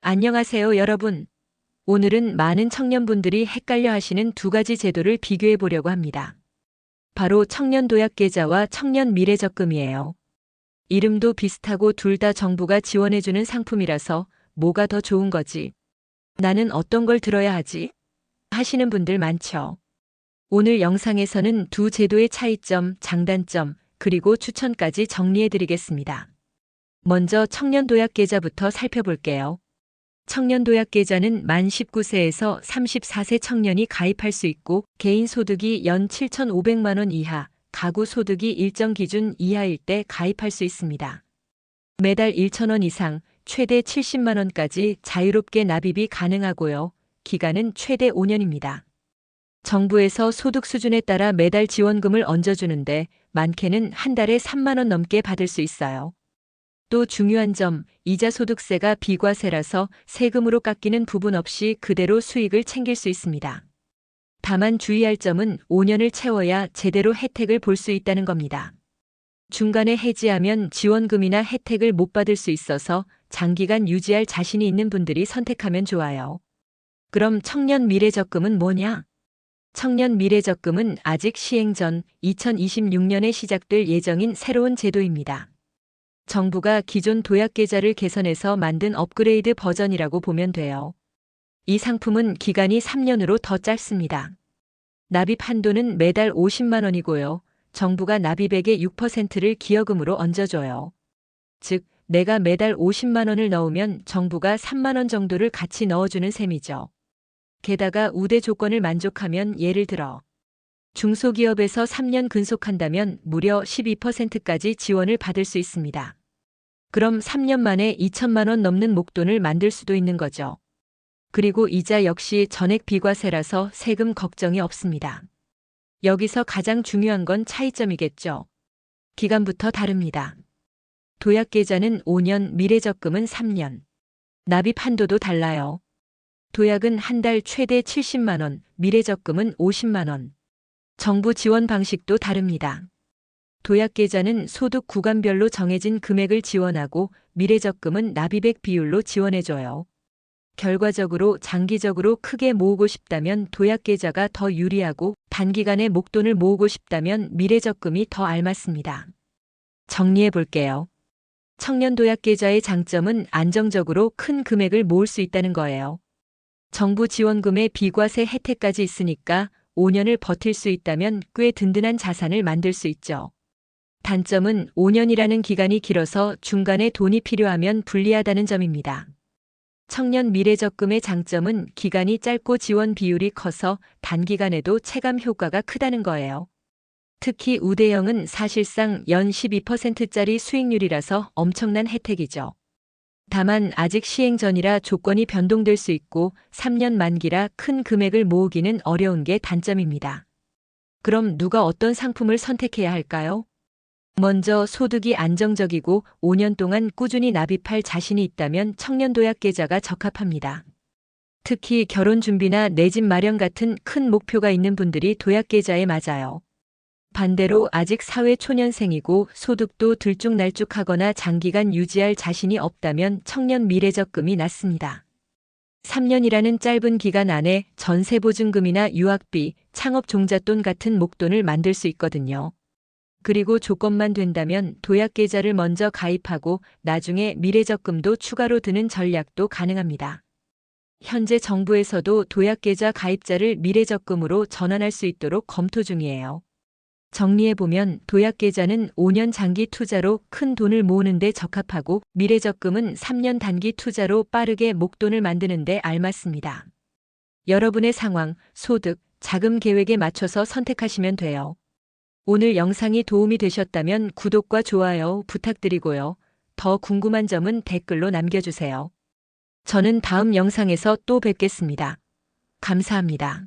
안녕하세요, 여러분. 오늘은 많은 청년분들이 헷갈려 하시는 두 가지 제도를 비교해 보려고 합니다. 바로 청년도약계좌와 청년미래적금이에요. 이름도 비슷하고 둘 다 정부가 지원해주는 상품이라서 뭐가 더 좋은 거지? 나는 어떤 걸 들어야 하지? 하시는 분들 많죠. 오늘 영상에서는 두 제도의 차이점, 장단점, 그리고 추천까지 정리해 드리겠습니다. 먼저 청년도약계좌부터 살펴볼게요. 청년도약계좌는 만 19세에서 34세 청년이 가입할 수 있고 개인 소득이 연 7,500만 원 이하, 가구 소득이 일정 기준 이하일 때 가입할 수 있습니다. 매달 1,000원 이상, 최대 70만 원까지 자유롭게 납입이 가능하고요. 기간은 최대 5년입니다. 정부에서 소득 수준에 따라 매달 지원금을 얹어주는데 많게는 한 달에 3만 원 넘게 받을 수 있어요. 또 중요한 점, 이자 소득세가 비과세라서 세금으로 깎이는 부분 없이 그대로 수익을 챙길 수 있습니다. 다만 주의할 점은 5년을 채워야 제대로 혜택을 볼 수 있다는 겁니다. 중간에 해지하면 지원금이나 혜택을 못 받을 수 있어서 장기간 유지할 자신이 있는 분들이 선택하면 좋아요. 그럼 청년미래적금은 뭐냐? 청년미래적금은 아직 시행 전 2026년에 시작될 예정인 새로운 제도입니다. 정부가 기존 도약계좌를 개선해서 만든 업그레이드 버전이라고 보면 돼요. 이 상품은 기간이 3년으로 더 짧습니다. 납입 한도는 매달 50만 원이고요. 정부가 납입액의 6%를 기여금으로 얹어줘요. 즉, 내가 매달 50만 원을 넣으면 정부가 3만 원 정도를 같이 넣어주는 셈이죠. 게다가 우대 조건을 만족하면 예를 들어 중소기업에서 3년 근속한다면 무려 12%까지 지원을 받을 수 있습니다. 그럼 3년 만에 2천만 원 넘는 목돈을 만들 수도 있는 거죠. 그리고 이자 역시 전액 비과세라서 세금 걱정이 없습니다. 여기서 가장 중요한 건 차이점이겠죠. 기간부터 다릅니다. 도약계좌는 5년, 미래적금은 3년. 납입 한도도 달라요. 도약은 한 달 최대 70만 원, 미래적금은 50만 원. 정부 지원 방식도 다릅니다. 도약계좌는 소득 구간별로 정해진 금액을 지원하고 미래적금은 납입액 비율로 지원해줘요. 결과적으로 장기적으로 크게 모으고 싶다면 도약계좌가 더 유리하고 단기간에 목돈을 모으고 싶다면 미래적금이 더 알맞습니다. 정리해 볼게요. 청년도약계좌의 장점은 안정적으로 큰 금액을 모을 수 있다는 거예요. 정부 지원금의 비과세 혜택까지 있으니까 5년을 버틸 수 있다면 꽤 든든한 자산을 만들 수 있죠. 단점은 5년이라는 기간이 길어서 중간에 돈이 필요하면 불리하다는 점입니다. 청년 미래적금의 장점은 기간이 짧고 지원 비율이 커서 단기간에도 체감 효과가 크다는 거예요. 특히 우대형은 사실상 연 12%짜리 수익률이라서 엄청난 혜택이죠. 다만 아직 시행 전이라 조건이 변동될 수 있고 3년 만기라 큰 금액을 모으기는 어려운 게 단점입니다. 그럼 누가 어떤 상품을 선택해야 할까요? 먼저 소득이 안정적이고 5년 동안 꾸준히 납입할 자신이 있다면 청년도약계좌가 적합합니다. 특히 결혼 준비나 내 집 마련 같은 큰 목표가 있는 분들이 도약계좌에 맞아요. 반대로 아직 사회 초년생이고 소득도 들쭉날쭉하거나 장기간 유지할 자신이 없다면 청년 미래적금이 낫습니다. 3년이라는 짧은 기간 안에 전세보증금이나 유학비, 창업 종잣돈 같은 목돈을 만들 수 있거든요. 그리고 조건만 된다면 도약계좌를 먼저 가입하고 나중에 미래적금도 추가로 드는 전략도 가능합니다. 현재 정부에서도 도약계좌 가입자를 미래적금으로 전환할 수 있도록 검토 중이에요. 정리해보면 도약계좌는 5년 장기 투자로 큰 돈을 모으는 데 적합하고 미래적금은 3년 단기 투자로 빠르게 목돈을 만드는 데 알맞습니다. 여러분의 상황, 소득, 자금 계획에 맞춰서 선택하시면 돼요. 오늘 영상이 도움이 되셨다면 구독과 좋아요 부탁드리고요. 더 궁금한 점은 댓글로 남겨주세요. 저는 다음 영상에서 또 뵙겠습니다. 감사합니다.